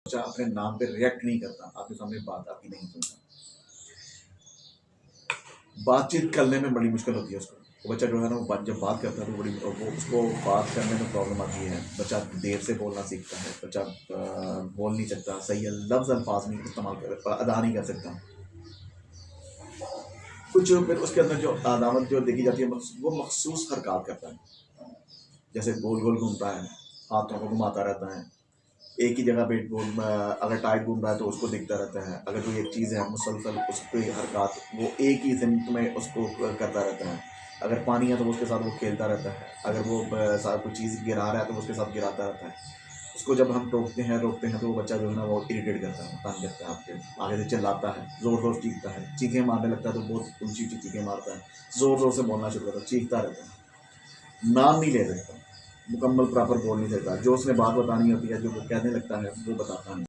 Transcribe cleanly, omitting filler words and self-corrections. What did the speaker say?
बच्चा अपने नाम पे रिएक्ट नहीं करता, आपके सामने बात आपकी नहीं सुनता, बातचीत करने में बड़ी मुश्किल होती है उसको। वो बच्चा जो है ना, वो जब बात करता है तो बड़ी वो उसको बात करने में प्रॉब्लम आती है। बच्चा देर से बोलना सीखता है, बच्चा बोल नहीं सकता, सही लफ्ज़ अल्फाज नहीं इस्तेमाल कर, अदा नहीं कर सकता। कुछ फिर उसके अंदर जो अदावत जो देखी जाती है, वो मखसूस हरकत करता है, जैसे गोल गोल घूमता है, हाथों को घुमाता रहता है, एक ही जगह पे अगर टाइट घूम रहा है तो उसको दिखता रहता है। अगर कोई एक चीज़ है मुसलसल उस पर हरकत वो एक ही सिमत में उसको करता रहता है। अगर पानी है तो उसके साथ वो खेलता रहता है, अगर वो कोई चीज़ गिरा रहा है तो उसके साथ गिराता रहता है। उसको जब हम रोकते हैं तो वो बच्चा जो है ना वो इरिटेट करता है, तंग करता है, आपके आगे से चिल्लाता है, ज़ोर ज़ोर चीखता है, चीखें मारने लगता है तो बहुत ऊँची ऊँची चीखें मारता है, ज़ोर ज़ोर से बोलना शुरू करता है, चीखता रहता है, नाम नहीं ले सकता, मुकम्मल प्रॉपर बोल नहीं सकता, जो उसने बात बतानी होती है जो वो कहने लगता है वो बताता नहीं।